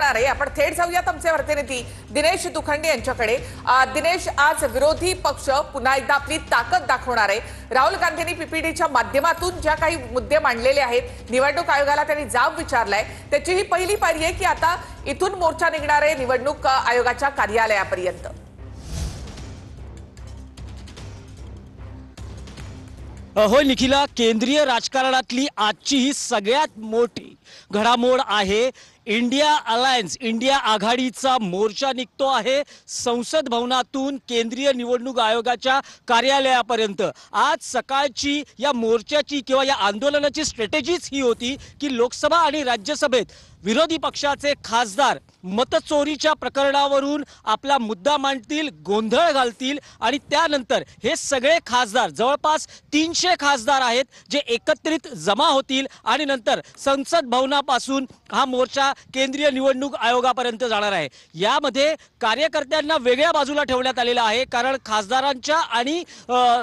जाणार आहे। आपण थेट जाऊयात आमचे प्रतिनिधी दिनेश दुखंडे यांच्याकडे। दिनेश, आज विरोधी पक्ष पुन्हा एकदा आपली ताकद दाखवणार आहे। राहुल गांधींनी पीपीडीच्या माध्यमातून ज्या काही मुद्दे मांडलेले आहेत, निवडणूक आयोगाला त्यांनी जाब विचारलाय, त्याची ही पहिली पायरी आहे की आता इथून मोर्चा निघणार आहे निवडणूक आयोगाच्या कार्यालयापर्यंत। हो निखिला, केंद्रीय राजकारणातली आजची ही सगळ्यात मोठी घडामोड आहे। इंडिया अलायन्स, इंडिया आघाडीचा मोर्चा निघतो आहे संसद भवनातून केंद्रीय निवडणूक आयोगाच्या कार्यालयापर्यंत। आज सकाळची या मोर्चाची किंवा या आंदोलनाची स्ट्रॅटेजीच ही होती की लोकसभा आणि राज्यसभेत विरोधी पक्षाचे खासदार मतचोरीच्या प्रकरणावरून आपला मुद्दा मांडतील, गोंधळ घालतील आणि त्यानंतर हे सगळे खासदार, जवळपास 300 खासदार आहेत, जे एकत्रित जमा होतील आणि नंतर संसद भवनापासून हा मोर्चा केंद्रीय निवडणूक आयोगापर्यंत जाणार आहे। यामध्ये कार्यकर्त्यांना वेगळ्या बाजूला ठेवण्यात आलेला आहे, कारण खासदारांच्या आणि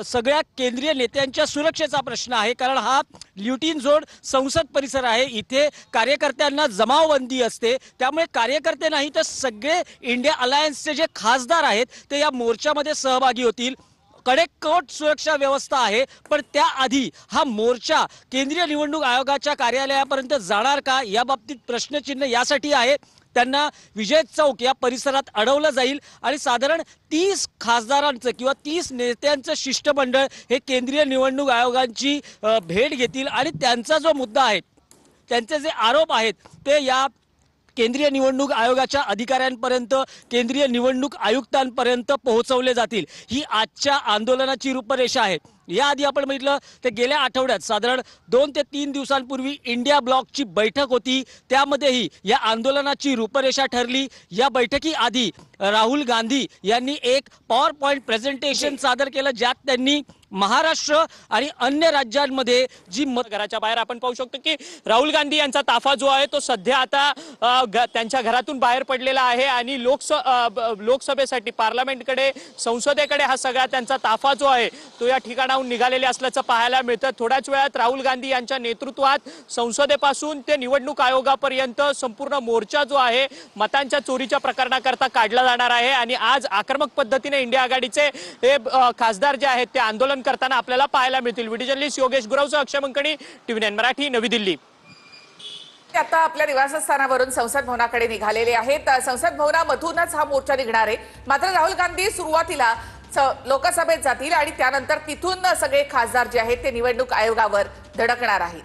सगळ्या केंद्रीय नेत्यांच्या सुरक्षेचा प्रश्न आहे, कारण हा ल्युटीन झोन संसद परिसर आहे, इथे कार्यकर्त्यांना जमावबंदी असते। त्यामुळे कार्यकर्ते नाही तर सगळे इंडिया अलायन्सचे जे खासदार आहेत ते या मोर्चामध्ये सहभागी होतील। कडेकोट सुरक्षा व्यवस्था आहे, पण त्याआधी हा मोर्चा केंद्रीय निवडणूक आयोगाच्या कार्यालयापर्यंत जाणार का, या बाबतीत प्रश्नचिन्ह यासाठी आहे। त्यांना विजय चौक या परिसरात अडवलं जाईल आणि साधारण 30 खासदारांचं किंवा 30 नेत्यांचं शिष्टमंडळ हे केंद्रीय निवडणूक आयोगाची भेट घेतील आणि त्यांचा जो मुद्दा आहे, त्यांचे जे आरोप आहेत ते या केंद्रीय निवडणूक आयोगाच्या अधिकाऱ्यांपर्यंत, केंद्रीय निवडणूक आयुक्तांपर्यंत पोहोचवले जातील। ही आजच्या आंदोलनाची रूपरेषा आहे। याआधी आपण बघितलं तर गेल्या आठवड्यात साधारण 2 ते 3 दिवसांपूर्वी इंडिया ब्लॉकची बैठक होती, त्यामध्येही या आंदोलनाची रूपरेषा ठरली। या बैठकीआधी राहुल गांधी यांनी एक पॉवर पॉइंट प्रेझेंटेशन सादर केलं, ज्यात त्यांनी महाराष्ट्र आणि अन्य राज्यांमध्ये जी घराच्या बाहेर आपण पाहू शकतो की राहुल गांधी यांचा ताफा जो आहे तो सध्या आता त्यांच्या घरातून बाहेर पडलेला आहे आणि लोकसभेसाठी, पार्लमेंटकडे, संसदेकडे हा सगळा त्यांचा ताफा जो आहे तो या ठिकाणाहून निघालेले असल्याचं पाहायला मिळतं। थोड्याच वेळात राहुल गांधी यांच्या नेतृत्वात संसदेपासून ते निवडणूक आयोगापर्यंत संपूर्ण मोर्चा जो आहे मतांच्या चोरीच्या प्रकरणाकरता काढला जाणार आहे आणि आज आक्रमक पद्धतीने इंडिया आघाडीचे हे खासदार जे आहेत ते आंदोलन करताना आपल्याला पाहायला मिळतील। व्हिडिओ जर्नलिस्ट योगेश गुरवसह अक्षय मंकणी, TV9 मराठी, नवी दिल्ली। आता आपल्या निवासस्थानावरून संसद भवनाकडे निघालेले आहेत। संसद भवनामधूनच हा मोर्चा निघणार आहे। मात्र राहुल गांधी सुरुवातीला लोकसभेत जातील आणि त्यानंतर तिथून सगळे खासदार जे आहेत ते निवडणूक आयोगावर धडकणार आहेत।